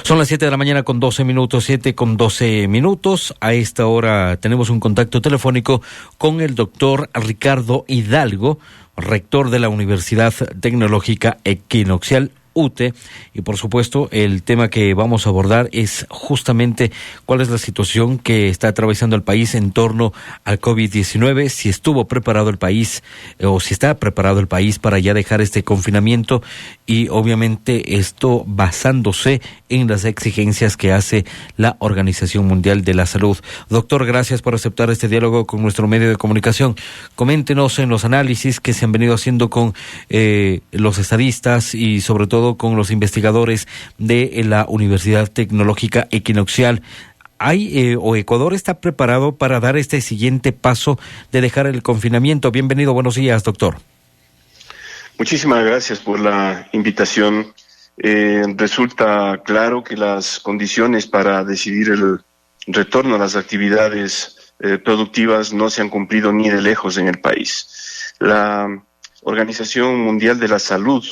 Son las 7 de la mañana con 12 minutos, 7 con 12 minutos. A esta hora tenemos un contacto telefónico con el doctor Ricardo Hidalgo, rector de la Universidad Tecnológica Equinoccial UTE, y por supuesto el tema que vamos a abordar es justamente cuál es la situación que está atravesando el país en torno al COVID-19, si estuvo preparado el país o si está preparado el país para ya dejar este confinamiento, y obviamente esto basándose en las exigencias que hace la Organización Mundial de la Salud. Doctor, gracias por aceptar este diálogo con nuestro medio de comunicación. Coméntenos en los análisis que se han venido haciendo con los estadistas y sobre todo con los investigadores de la Universidad Tecnológica Equinoccial. ¿O Ecuador está preparado para dar este siguiente paso de dejar el confinamiento? Bienvenido, buenos días, doctor. Muchísimas gracias por la invitación. Resulta claro que las condiciones para decidir el retorno a las actividades productivas no se han cumplido ni de lejos en el país. La Organización Mundial de la Salud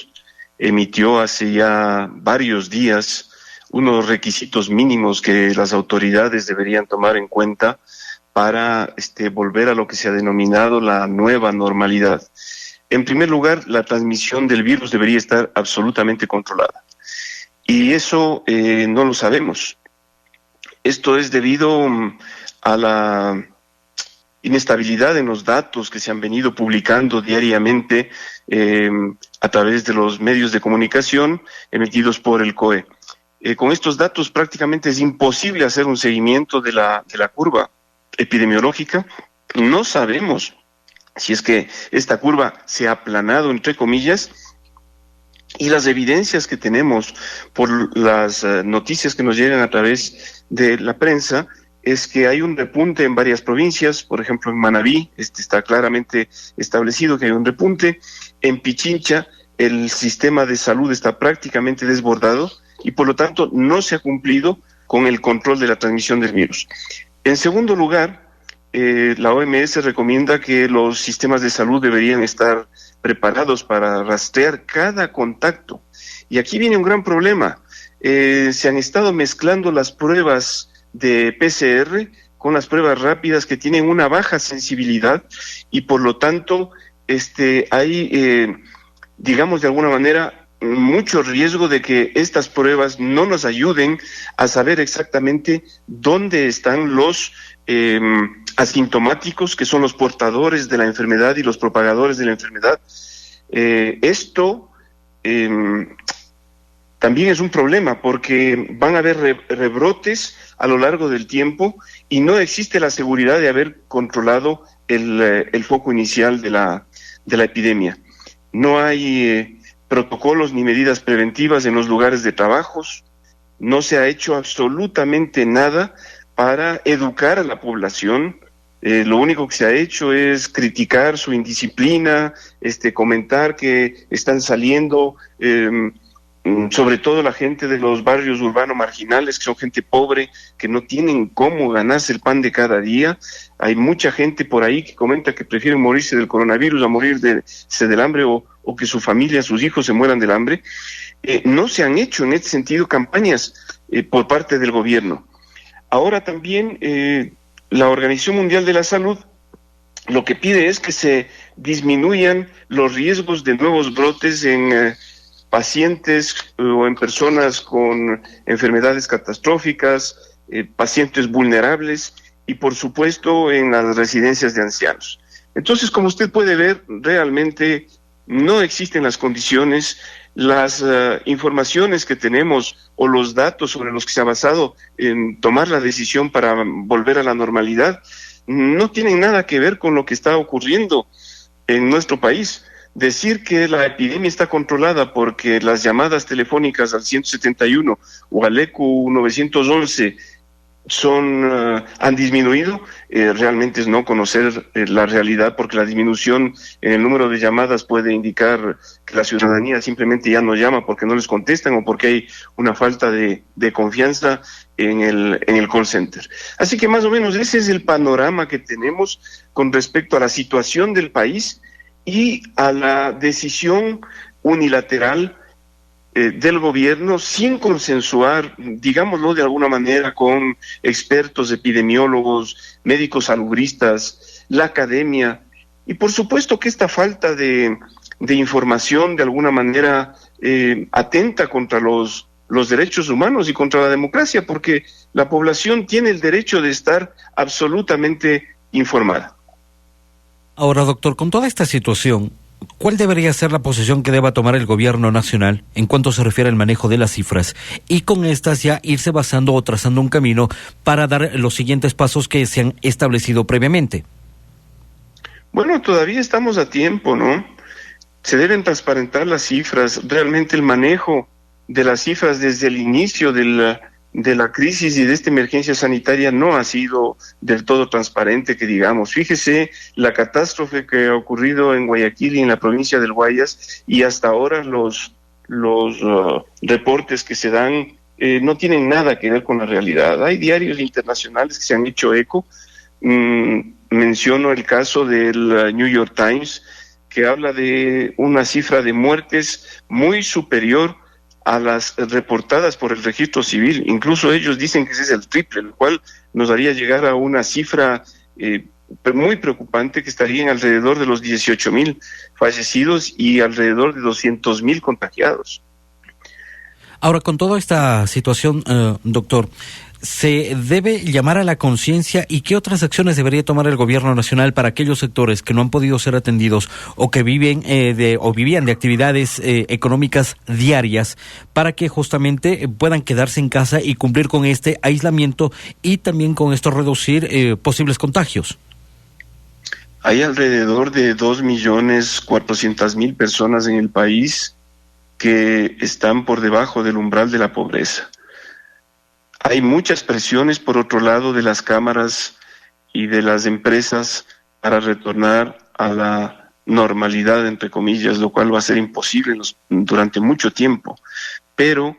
emitió hace ya varios días unos requisitos mínimos que las autoridades deberían tomar en cuenta para volver a lo que se ha denominado la nueva normalidad. En primer lugar, la transmisión del virus debería estar absolutamente controlada. Y eso no lo sabemos. Esto es debido a la inestabilidad en los datos que se han venido publicando diariamente a través de los medios de comunicación emitidos por el COE. Con estos datos prácticamente es imposible hacer un seguimiento de la curva epidemiológica. No sabemos si es que esta curva se ha aplanado, entre comillas, y las evidencias que tenemos por las noticias que nos llegan a través de la prensa es que hay un repunte en varias provincias. Por ejemplo, en Manabí está claramente establecido que hay un repunte. En Pichincha el sistema de salud está prácticamente desbordado y por lo tanto no se ha cumplido con el control de la transmisión del virus. En segundo lugar, la OMS recomienda que los sistemas de salud deberían estar preparados para rastrear cada contacto. Y aquí viene un gran problema. Se han estado mezclando las pruebas de PCR con las pruebas rápidas que tienen una baja sensibilidad y por lo tanto hay, digamos de alguna manera, mucho riesgo de que estas pruebas no nos ayuden a saber exactamente dónde están los asintomáticos, que son los portadores de la enfermedad y los propagadores de la enfermedad. Esto también es un problema porque van a haber rebrotes a lo largo del tiempo y no existe la seguridad de haber controlado el foco inicial de la epidemia. No hay protocolos ni medidas preventivas en los lugares de trabajos. No se ha hecho absolutamente nada para educar a la población. Lo único que se ha hecho es criticar su indisciplina, comentar que están saliendo sobre todo la gente de los barrios urbanos marginales, que son gente pobre, que no tienen cómo ganarse el pan de cada día. Hay mucha gente por ahí que comenta que prefieren morirse del coronavirus a morirse del hambre o que su familia, sus hijos se mueran del hambre. No se han hecho en este sentido campañas por parte del gobierno. Ahora también la Organización Mundial de la Salud lo que pide es que se disminuyan los riesgos de nuevos brotes en pacientes o en personas con enfermedades catastróficas, pacientes vulnerables y por supuesto en las residencias de ancianos. Entonces, como usted puede ver, realmente no existen las condiciones, las informaciones que tenemos o los datos sobre los que se ha basado en tomar la decisión para volver a la normalidad no tienen nada que ver con lo que está ocurriendo en nuestro país. Decir que la epidemia está controlada porque las llamadas telefónicas al 171 o al ECU 911 han disminuido, realmente es no conocer la realidad, porque la disminución en el número de llamadas puede indicar que la ciudadanía simplemente ya no llama porque no les contestan o porque hay una falta de confianza en el call center. Así que más o menos ese es el panorama que tenemos con respecto a la situación del país y a la decisión unilateral del gobierno sin consensuar, digámoslo de alguna manera, con expertos, epidemiólogos, médicos salubristas, la academia. Y por supuesto que esta falta de información de alguna manera atenta contra los derechos humanos y contra la democracia, porque la población tiene el derecho de estar absolutamente informada. Ahora, doctor, con toda esta situación, ¿cuál debería ser la posición que deba tomar el gobierno nacional en cuanto se refiere al manejo de las cifras? Y con estas ya irse basando o trazando un camino para dar los siguientes pasos que se han establecido previamente. Bueno, todavía estamos a tiempo, ¿no? Se deben transparentar las cifras. Realmente el manejo de las cifras desde el inicio de la crisis y de esta emergencia sanitaria no ha sido del todo transparente, que digamos. Fíjese la catástrofe que ha ocurrido en Guayaquil y en la provincia del Guayas, y hasta ahora los reportes que se dan no tienen nada que ver con la realidad. Hay diarios internacionales que se han hecho eco. Menciono el caso del New York Times, que habla de una cifra de muertes muy superior a las reportadas por el registro civil. Incluso ellos dicen que ese es el triple, lo cual nos haría llegar a una cifra muy preocupante, que estaría en alrededor de los 18,000 fallecidos y alrededor de 200,000 contagiados. Ahora, con toda esta situación, doctor, ¿se debe llamar a la conciencia y qué otras acciones debería tomar el gobierno nacional para aquellos sectores que no han podido ser atendidos o que vivían de actividades económicas diarias, para que justamente puedan quedarse en casa y cumplir con este aislamiento y también con esto reducir posibles contagios? Hay alrededor de 2,400,000 personas en el país que están por debajo del umbral de la pobreza. Hay muchas presiones, por otro lado, de las cámaras y de las empresas para retornar a la normalidad, entre comillas, lo cual va a ser imposible durante mucho tiempo. Pero,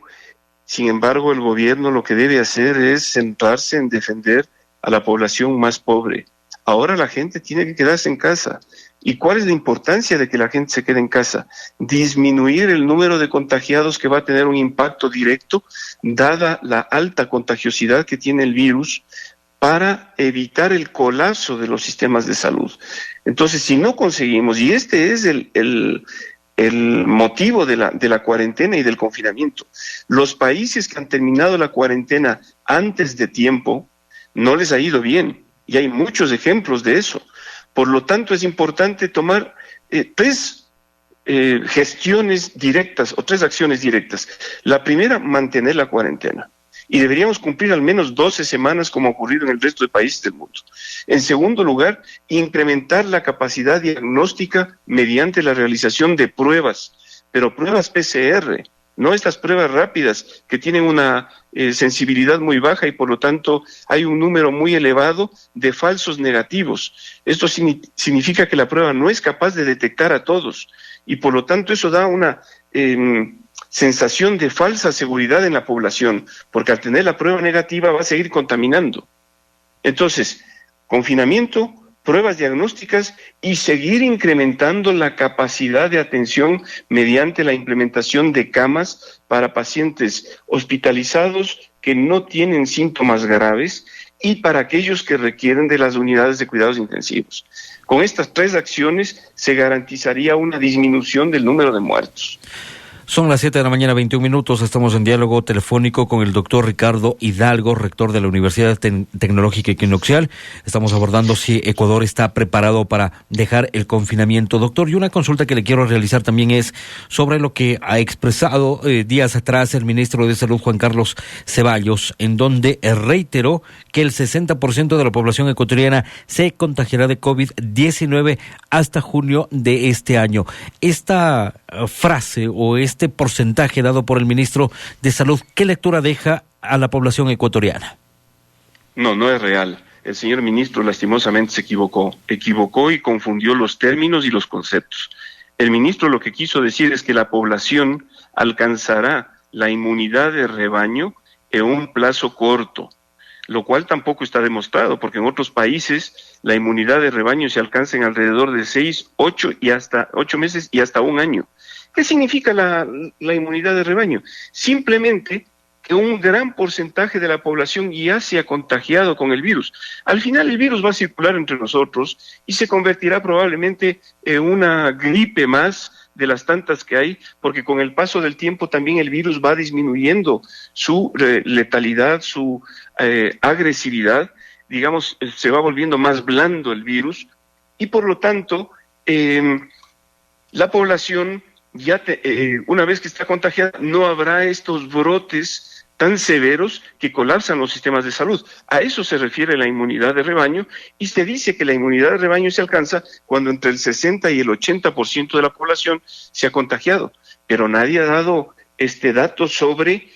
sin embargo, el gobierno lo que debe hacer es centrarse en defender a la población más pobre. Ahora la gente tiene que quedarse en casa. ¿Y cuál es la importancia de que la gente se quede en casa? Disminuir el número de contagiados, que va a tener un impacto directo, dada la alta contagiosidad que tiene el virus, para evitar el colapso de los sistemas de salud. Entonces, si no conseguimos, y este es el motivo de la cuarentena y del confinamiento, los países que han terminado la cuarentena antes de tiempo, no les ha ido bien, y hay muchos ejemplos de eso. Por lo tanto, es importante tomar tres gestiones directas o tres acciones directas. La primera, mantener la cuarentena. Y deberíamos cumplir al menos 12 semanas, como ha ocurrido en el resto de países del mundo. En segundo lugar, incrementar la capacidad diagnóstica mediante la realización de pruebas, pero pruebas PCR, no estas pruebas rápidas que tienen una sensibilidad muy baja y por lo tanto hay un número muy elevado de falsos negativos. Esto significa que la prueba no es capaz de detectar a todos y por lo tanto eso da una sensación de falsa seguridad en la población, porque al tener la prueba negativa va a seguir contaminando. Entonces, confinamiento, pruebas diagnósticas y seguir incrementando la capacidad de atención mediante la implementación de camas para pacientes hospitalizados que no tienen síntomas graves y para aquellos que requieren de las unidades de cuidados intensivos. Con estas tres acciones se garantizaría una disminución del número de muertos. Son las 7 de la mañana, 21 minutos. Estamos en diálogo telefónico con el doctor Ricardo Hidalgo, rector de la Universidad Tecnológica Equinoccial. Estamos abordando si Ecuador está preparado para dejar el confinamiento. Doctor, y una consulta que le quiero realizar también es sobre lo que ha expresado días atrás el ministro de Salud, Juan Carlos Ceballos, en donde reiteró que el 60% de la población ecuatoriana se contagiará de COVID-19 hasta junio de este año. Esta frase o este porcentaje dado por el ministro de Salud, ¿qué lectura deja a la población ecuatoriana? No es real. El señor ministro lastimosamente se equivocó y confundió los términos y los conceptos. El ministro lo que quiso decir es que la población alcanzará la inmunidad de rebaño en un plazo corto, lo cual tampoco está demostrado, porque en otros países la inmunidad de rebaño se alcanza en alrededor de 6, 8 meses y hasta un año. ¿Qué significa la inmunidad de rebaño? Simplemente que un gran porcentaje de la población ya se ha contagiado con el virus. Al final el virus va a circular entre nosotros y se convertirá probablemente en una gripe más de las tantas que hay, porque con el paso del tiempo también el virus va disminuyendo su letalidad, su agresividad, digamos, se va volviendo más blando el virus, y por lo tanto, la población, una vez que está contagiada, no habrá estos brotes tan severos que colapsan los sistemas de salud. A eso se refiere la inmunidad de rebaño, y se dice que la inmunidad de rebaño se alcanza cuando entre el 60 y el 80% de la población se ha contagiado, pero nadie ha dado dato sobre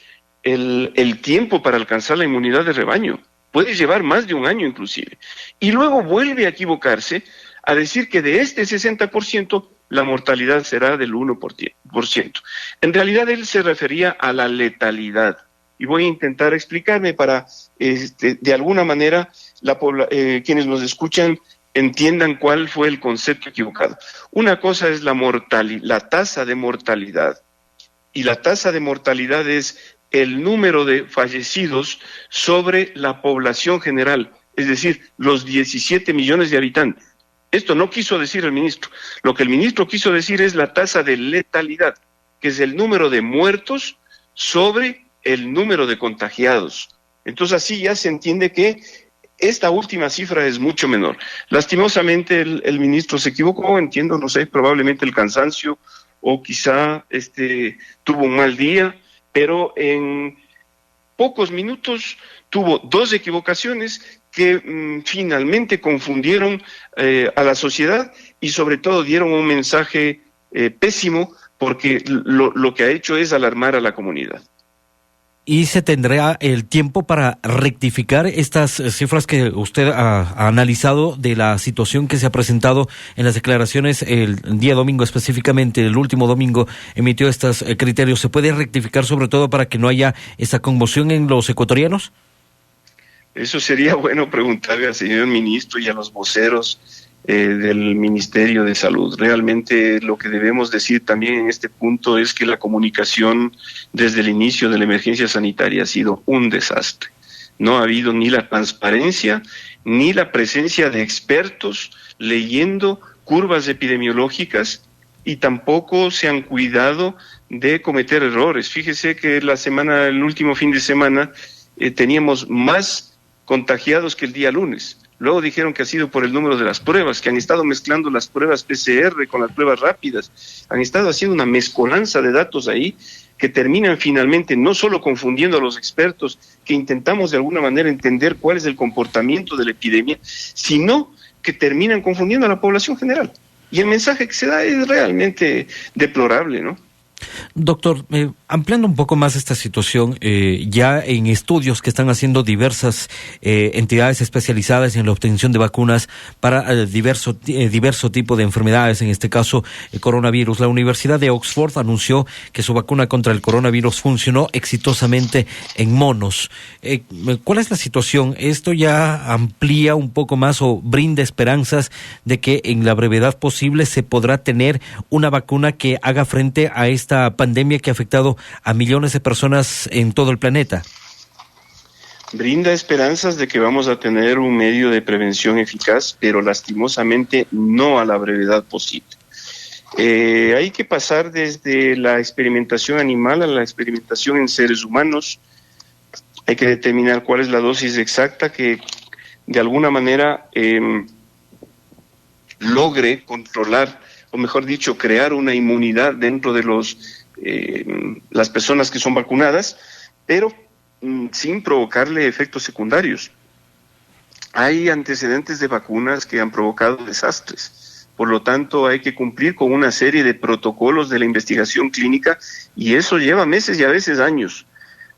el tiempo para alcanzar la inmunidad de rebaño. Puede llevar más de un año inclusive. Y luego vuelve a equivocarse a decir que de este 60% la mortalidad será del 1%. En realidad él se refería a la letalidad. Y voy a intentar explicarme para, de alguna manera, quienes nos escuchan entiendan cuál fue el concepto equivocado. Una cosa es la tasa de mortalidad, y la tasa de mortalidad es el número de fallecidos sobre la población general, es decir, los 17 millones de habitantes. Esto no quiso decir el ministro. Lo que el ministro quiso decir es la tasa de letalidad, que es el número de muertos sobre el número de contagiados. Entonces así ya se entiende que esta última cifra es mucho menor. Lastimosamente el ministro se equivocó, entiendo, no sé, probablemente el cansancio o quizá tuvo un mal día, pero en pocos minutos tuvo dos equivocaciones que finalmente confundieron a la sociedad y sobre todo dieron un mensaje pésimo, porque lo que ha hecho es alarmar a la comunidad. ¿Y se tendrá el tiempo para rectificar estas cifras que usted ha analizado de la situación que se ha presentado en las declaraciones el día domingo, específicamente el último domingo emitió estos criterios? ¿Se puede rectificar sobre todo para que no haya esa conmoción en los ecuatorianos? Eso sería bueno preguntarle al señor ministro y a los voceros del Ministerio de Salud. Realmente lo que debemos decir también en este punto es que la comunicación desde el inicio de la emergencia sanitaria ha sido un desastre. No ha habido ni la transparencia ni la presencia de expertos leyendo curvas epidemiológicas, y tampoco se han cuidado de cometer errores. Fíjese que el último fin de semana teníamos más contagiados que el día lunes. Luego dijeron que ha sido por el número de las pruebas, que han estado mezclando las pruebas PCR con las pruebas rápidas. Han estado haciendo una mezcolanza de datos ahí que terminan finalmente no solo confundiendo a los expertos, que intentamos de alguna manera entender cuál es el comportamiento de la epidemia, sino que terminan confundiendo a la población general. Y el mensaje que se da es realmente deplorable, ¿no? Doctor, ampliando un poco más esta situación, ya en estudios que están haciendo diversas entidades especializadas en la obtención de vacunas para diverso tipo de enfermedades, en este caso el coronavirus, la Universidad de Oxford anunció que su vacuna contra el coronavirus funcionó exitosamente en monos. ¿Cuál es la situación? ¿Esto ya amplía un poco más o brinda esperanzas de que en la brevedad posible se podrá tener una vacuna que haga frente a esta pandemia que ha afectado a millones de personas en todo el planeta? Brinda esperanzas de que vamos a tener un medio de prevención eficaz, pero lastimosamente no a la brevedad posible. Hay que pasar desde la experimentación animal a la experimentación en seres humanos. Hay que determinar cuál es la dosis exacta que de alguna manera logre controlar, o mejor dicho, crear una inmunidad dentro de las personas que son vacunadas, pero sin provocarle efectos secundarios. Hay antecedentes de vacunas que han provocado desastres. Por lo tanto, hay que cumplir con una serie de protocolos de la investigación clínica, y eso lleva meses y a veces años.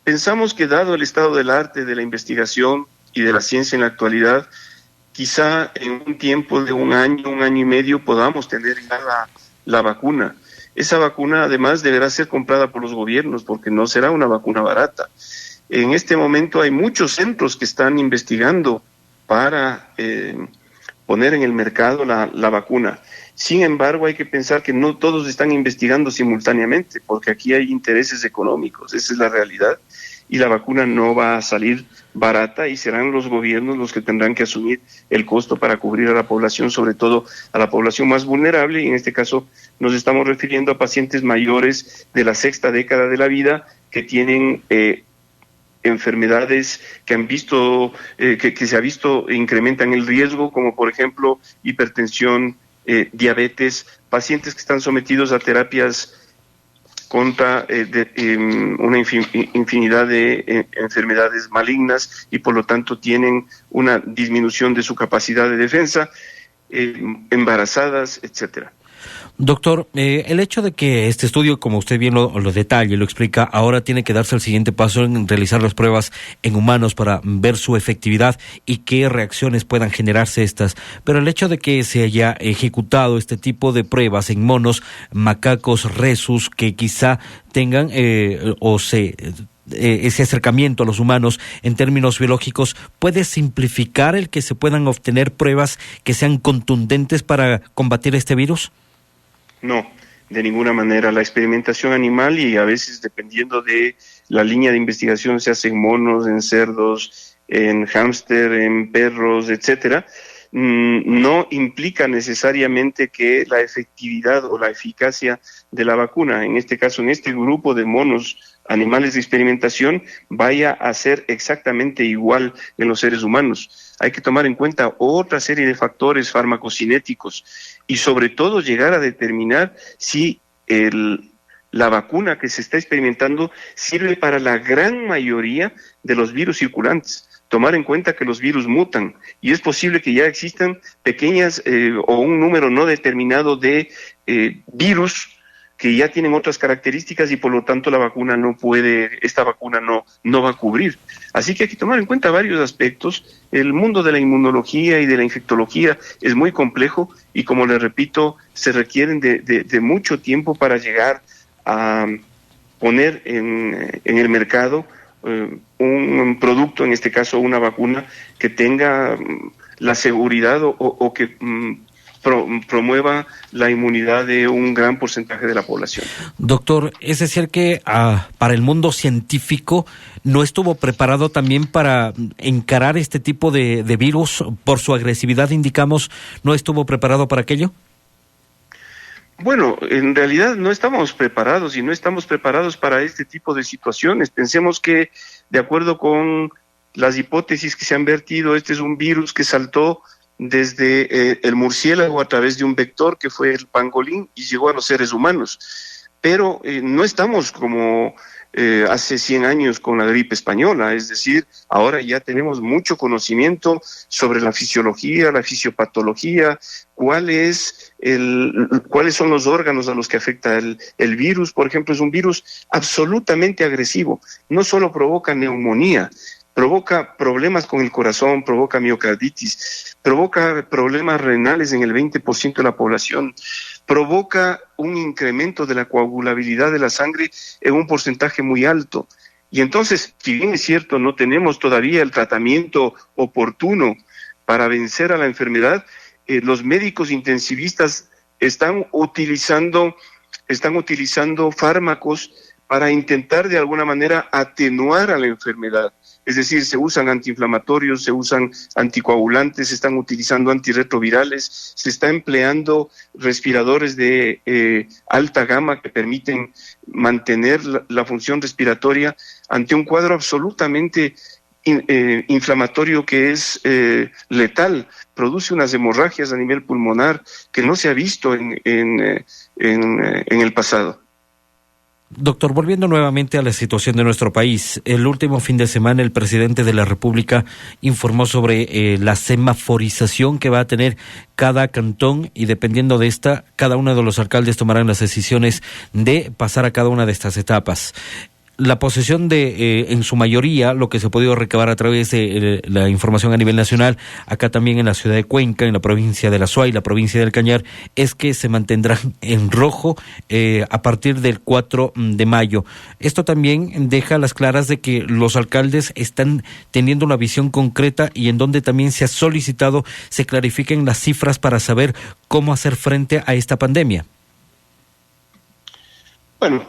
Pensamos que dado el estado del arte de la investigación y de la ciencia en la actualidad, quizá en un tiempo de un año y medio podamos tener ya la vacuna. Esa vacuna además deberá ser comprada por los gobiernos, porque no será una vacuna barata. En este momento hay muchos centros que están investigando para poner en el mercado la vacuna. Sin embargo, hay que pensar que no todos están investigando simultáneamente, porque aquí hay intereses económicos, esa es la realidad, y la vacuna no va a salir barata y serán los gobiernos los que tendrán que asumir el costo para cubrir a la población, sobre todo a la población más vulnerable, y en este caso nos estamos refiriendo a pacientes mayores de la sexta década de la vida que tienen enfermedades que han visto, que se ha visto incrementan el riesgo, como por ejemplo hipertensión, diabetes, pacientes que están sometidos a terapias contra una infinidad de enfermedades malignas y por lo tanto tienen una disminución de su capacidad de defensa, embarazadas, etcétera. Doctor, el hecho de que este estudio, como usted bien lo detalla y lo explica, ahora tiene que darse el siguiente paso en realizar las pruebas en humanos para ver su efectividad y qué reacciones puedan generarse estas. Pero el hecho de que se haya ejecutado este tipo de pruebas en monos, macacos, rhesus, que quizá tengan ese acercamiento a los humanos en términos biológicos, ¿puede simplificar el que se puedan obtener pruebas que sean contundentes para combatir este virus? No, de ninguna manera. La experimentación animal, y a veces dependiendo de la línea de investigación, se hace en monos, en cerdos, en hámster, en perros, etcétera, no implica necesariamente que la efectividad o la eficacia de la vacuna, en este caso, en este grupo de monos, animales de experimentación, vaya a ser exactamente igual en los seres humanos. Hay que tomar en cuenta otra serie de factores farmacocinéticos y sobre todo llegar a determinar si la vacuna que se está experimentando sirve para la gran mayoría de los virus circulantes. Tomar en cuenta que los virus mutan y es posible que ya existan pequeñas o un número no determinado de virus que ya tienen otras características y por lo tanto esta vacuna no va a cubrir. Así que hay que tomar en cuenta varios aspectos. El mundo de la inmunología y de la infectología es muy complejo y, como les repito, se requieren de mucho tiempo para llegar a poner en el mercado un producto, en este caso una vacuna, que tenga la seguridad o que promueva la inmunidad de un gran porcentaje de la población. Doctor, es decir que para el mundo científico no estuvo preparado también para encarar este tipo de virus por su agresividad, indicamos, ¿no estuvo preparado para aquello? Bueno, en realidad no estamos preparados y no estamos preparados para este tipo de situaciones. Pensemos que, de acuerdo con las hipótesis que se han vertido, este es un virus que saltó desde el murciélago a través de un vector que fue el pangolín y llegó a los seres humanos. Pero no estamos como hace 100 años con la gripe española, es decir, ahora ya tenemos mucho conocimiento sobre la fisiología, la fisiopatología, cuáles son los órganos a los que afecta el virus. Por ejemplo, es un virus absolutamente agresivo, no solo provoca neumonía, provoca problemas con el corazón, provoca miocarditis, provoca problemas renales en el 20% de la población, provoca un incremento de la coagulabilidad de la sangre en un porcentaje muy alto. Y entonces, si bien es cierto, no tenemos todavía el tratamiento oportuno para vencer a la enfermedad, los médicos intensivistas están utilizando fármacos para intentar de alguna manera atenuar a la enfermedad. Es decir, se usan antiinflamatorios, se usan anticoagulantes, se están utilizando antirretrovirales, se está empleando respiradores de alta gama que permiten mantener la función respiratoria ante un cuadro absolutamente inflamatorio que es letal, produce unas hemorragias a nivel pulmonar que no se ha visto en el pasado. Doctor, volviendo nuevamente a la situación de nuestro país, el último fin de semana el presidente de la República informó sobre la semaforización que va a tener cada cantón y dependiendo de esta, cada uno de los alcaldes tomarán las decisiones de pasar a cada una de estas etapas. la posesión de, en su mayoría, lo que se ha podido recabar a través de la información a nivel nacional, acá también en la ciudad de Cuenca, en la provincia de La Suay, la provincia del Cañar, es que se mantendrán en rojo a partir del 4 de mayo. Esto también deja a las claras de que los alcaldes están teniendo una visión concreta y en donde también se ha solicitado se clarifiquen las cifras para saber cómo hacer frente a esta pandemia. Bueno,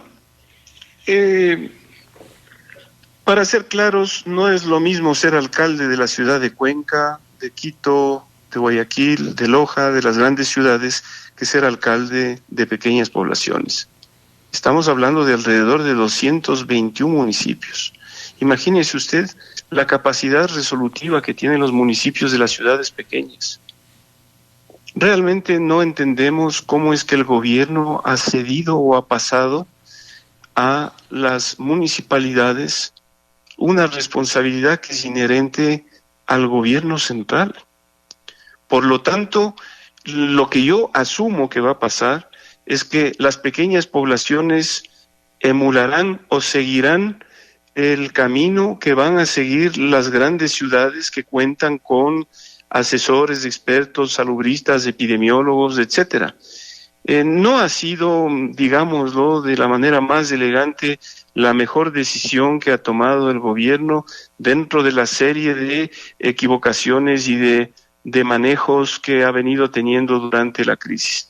para ser claros, no es lo mismo ser alcalde de la ciudad de Cuenca, de Quito, de Guayaquil, de Loja, de las grandes ciudades, que ser alcalde de pequeñas poblaciones. Estamos hablando de alrededor de 221 municipios. Imagínese usted la capacidad resolutiva que tienen los municipios de las ciudades pequeñas. Realmente no entendemos cómo es que el gobierno ha cedido o ha pasado a las municipalidades una responsabilidad que es inherente al gobierno central. Por lo tanto, lo que yo asumo que va a pasar es que las pequeñas poblaciones emularán o seguirán el camino que van a seguir las grandes ciudades que cuentan con asesores, expertos, salubristas, epidemiólogos, etcétera. No ha sido, digámoslo, de la manera más elegante, la mejor decisión que ha tomado el gobierno dentro de la serie de equivocaciones y de manejos que ha venido teniendo durante la crisis.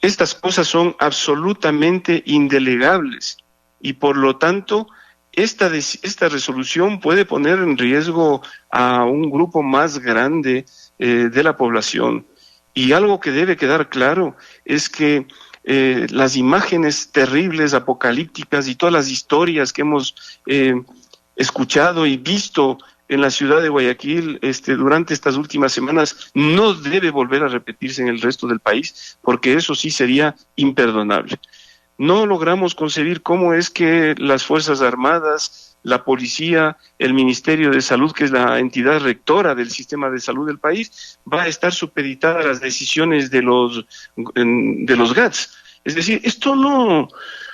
Estas cosas son absolutamente indelegables y por lo tanto esta resolución puede poner en riesgo a un grupo más grande de la población. Y algo que debe quedar claro es que las imágenes terribles, apocalípticas y todas las historias que hemos escuchado y visto en la ciudad de Guayaquil durante estas últimas semanas no debe volver a repetirse en el resto del país, porque eso sí sería imperdonable. No logramos concebir cómo es que las Fuerzas Armadas, la policía, el Ministerio de Salud, que es la entidad rectora del sistema de salud del país, va a estar supeditada a las decisiones de los GATS. Es decir,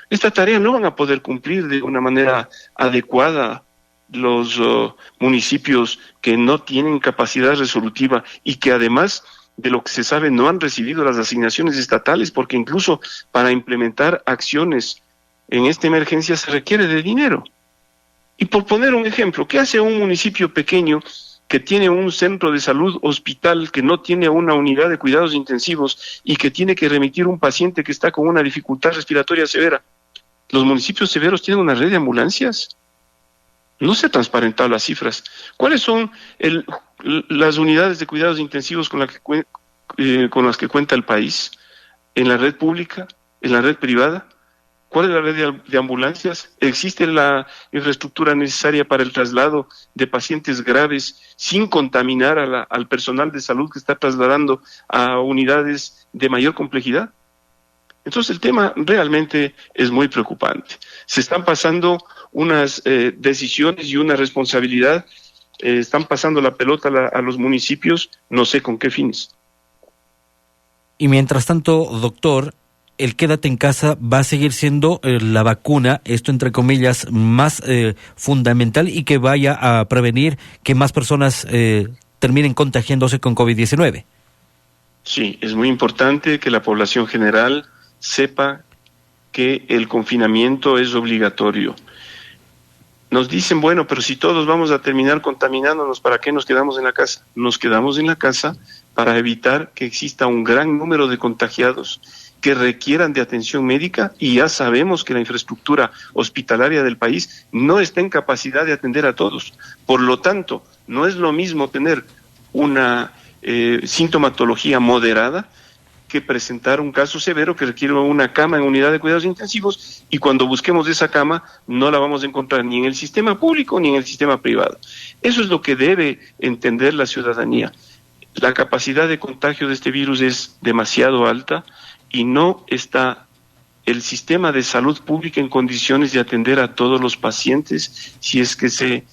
esta tarea no van a poder cumplir de una manera adecuada los municipios que no tienen capacidad resolutiva y que además de lo que se sabe no han recibido las asignaciones estatales, porque incluso para implementar acciones en esta emergencia se requiere de dinero. Y por poner un ejemplo, ¿qué hace un municipio pequeño que tiene un centro de salud hospital, que no tiene una unidad de cuidados intensivos y que tiene que remitir un paciente que está con una dificultad respiratoria severa? Los municipios severos tienen una red de ambulancias. No se han transparentado las cifras. ¿Cuáles son las unidades de cuidados intensivos con las que cuenta el país? ¿En la red pública? ¿En la red privada? ¿Cuál es la red de ambulancias? ¿Existe la infraestructura necesaria para el traslado de pacientes graves sin contaminar al personal de salud que está trasladando a unidades de mayor complejidad? Entonces el tema realmente es muy preocupante. Se están pasando unas decisiones y una responsabilidad, están pasando la pelota a los municipios, no sé con qué fines. Y mientras tanto, doctor, el quédate en casa va a seguir siendo la vacuna, esto entre comillas, más fundamental y que vaya a prevenir que más personas terminen contagiándose con COVID-19. Sí, es muy importante que la población general sepa que el confinamiento es obligatorio. Nos dicen, bueno, pero si todos vamos a terminar contaminándonos, ¿para qué nos quedamos en la casa? Nos quedamos en la casa para evitar que exista un gran número de contagiados que requieran de atención médica, y ya sabemos que la infraestructura hospitalaria del país no está en capacidad de atender a todos. Por lo tanto, no es lo mismo tener una sintomatología moderada que presentar un caso severo que requiere una cama en unidad de cuidados intensivos, y cuando busquemos esa cama no la vamos a encontrar ni en el sistema público ni en el sistema privado. Eso es lo que debe entender la ciudadanía. La capacidad de contagio de este virus es demasiado alta y no está el sistema de salud pública en condiciones de atender a todos los pacientes si es que se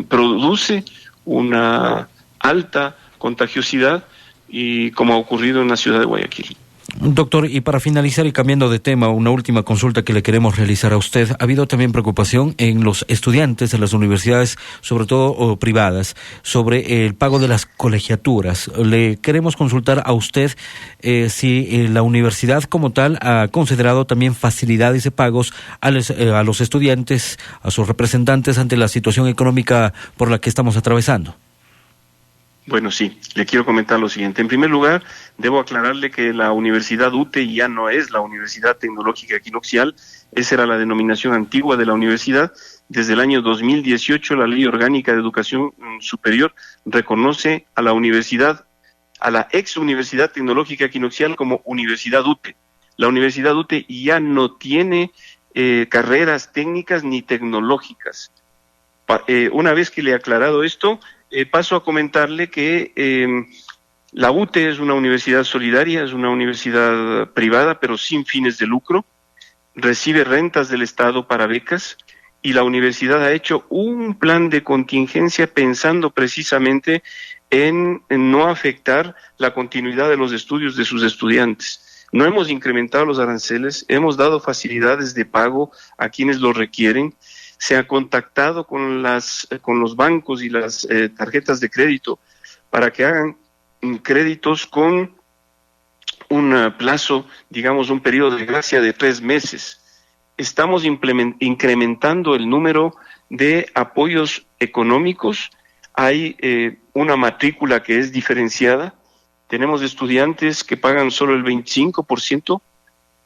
produce una alta contagiosidad, y como ha ocurrido en la ciudad de Guayaquil. Doctor, y para finalizar y cambiando de tema, una última consulta que le queremos realizar a usted. Ha habido también preocupación en los estudiantes de las universidades, sobre todo privadas, sobre el pago de las colegiaturas. Le queremos consultar a usted si la universidad como tal ha considerado también facilidades de pagos a los estudiantes, a sus representantes ante la situación económica por la que estamos atravesando. Bueno, sí, le quiero comentar lo siguiente. En primer lugar, debo aclararle que la Universidad UTE ya no es la Universidad Tecnológica Equinoccial, esa era la denominación antigua de la universidad. Desde el año 2018, la Ley Orgánica de Educación Superior reconoce a la universidad, a la ex Universidad Tecnológica Equinoccial como Universidad UTE. La Universidad UTE ya no tiene carreras técnicas ni tecnológicas. Una vez que le he aclarado esto, paso a comentarle que la UTE es una universidad solidaria, es una universidad privada, pero sin fines de lucro, recibe rentas del Estado para becas, y la universidad ha hecho un plan de contingencia pensando precisamente en no afectar la continuidad de los estudios de sus estudiantes. No hemos incrementado los aranceles, hemos dado facilidades de pago a quienes lo requieren. Se ha contactado con los bancos y las tarjetas de crédito para que hagan créditos con un plazo, digamos, un periodo de gracia de 3 meses. Estamos incrementando el número de apoyos económicos. Hay una matrícula que es diferenciada. Tenemos estudiantes que pagan solo el 25%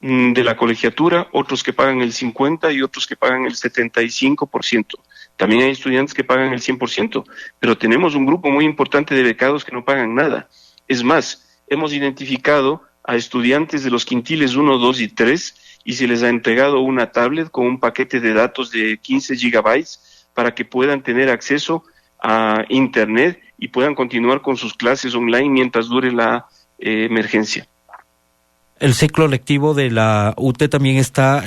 de la colegiatura, otros que pagan el 50% y otros que pagan el 75%. También hay estudiantes que pagan el 100%, pero tenemos un grupo muy importante de becados que no pagan nada. Es más, hemos identificado a estudiantes de los quintiles 1, 2 y 3 y se les ha entregado una tablet con un paquete de datos de 15 gigabytes para que puedan tener acceso a Internet y puedan continuar con sus clases online mientras dure la emergencia. El ciclo lectivo de la UTE también está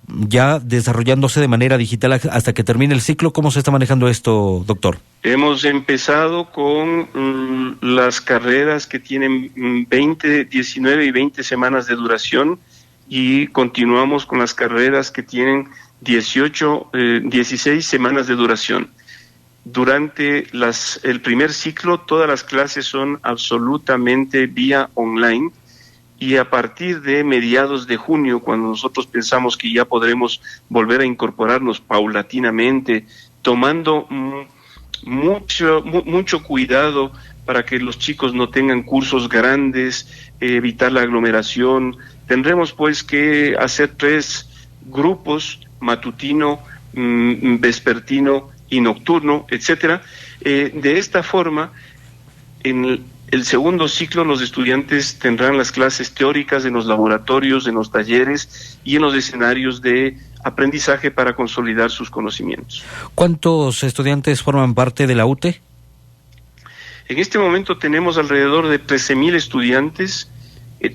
ya desarrollándose de manera digital hasta que termine el ciclo. ¿Cómo se está manejando esto, doctor? Hemos empezado con las carreras que tienen 20, 19 y 20 semanas de duración y continuamos con las carreras que tienen 16 semanas de duración. Durante el primer ciclo, todas las clases son absolutamente vía online. Y a partir de mediados de junio, cuando nosotros pensamos que ya podremos volver a incorporarnos paulatinamente, tomando mucho cuidado para que los chicos no tengan cursos grandes, evitar la aglomeración, tendremos pues que hacer 3 grupos, matutino, vespertino y nocturno, etcétera. De esta forma, en el segundo ciclo los estudiantes tendrán las clases teóricas en los laboratorios, en los talleres y en los escenarios de aprendizaje para consolidar sus conocimientos. ¿Cuántos estudiantes forman parte de la UTE? En este momento tenemos alrededor de 13,000 estudiantes.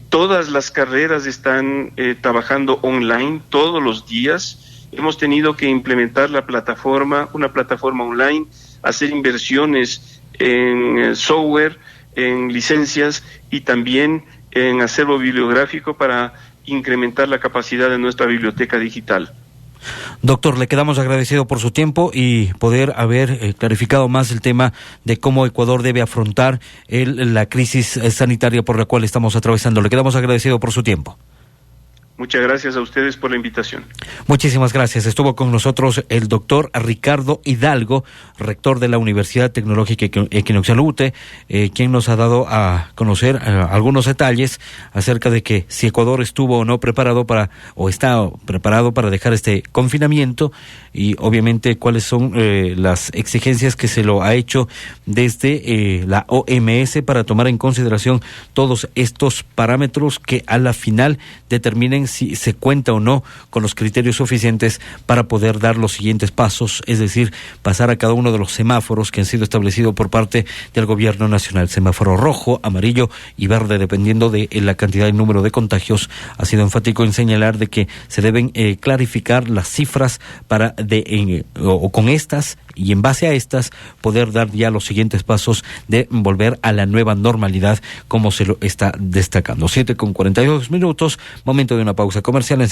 Todas las carreras están trabajando online todos los días. Hemos tenido que implementar una plataforma online, hacer inversiones en software, en licencias y también en acervo bibliográfico para incrementar la capacidad de nuestra biblioteca digital. Doctor, le quedamos agradecidos por su tiempo y poder haber clarificado más el tema de cómo Ecuador debe afrontar la crisis sanitaria por la cual estamos atravesando. Le quedamos agradecidos por su tiempo. Muchas gracias a ustedes por la invitación. Muchísimas gracias. Estuvo con nosotros el doctor Ricardo Hidalgo, rector de la Universidad Tecnológica Equinoccial UTE, quien nos ha dado a conocer algunos detalles acerca de que si Ecuador estuvo o no preparado o está preparado para dejar este confinamiento y obviamente cuáles son las exigencias que se lo ha hecho desde la OMS para tomar en consideración todos estos parámetros que a la final determinen si se cuenta o no con los criterios suficientes para poder dar los siguientes pasos, es decir, pasar a cada uno de los semáforos que han sido establecidos por parte del gobierno nacional. Semáforo rojo, amarillo y verde, dependiendo de la cantidad y número de contagios. Ha sido enfático en señalar de que se deben clarificar las cifras para con estas, y en base a estas poder dar ya los siguientes pasos de volver a la nueva normalidad, como se lo está destacando. 7:42, momento de una pausa comercial.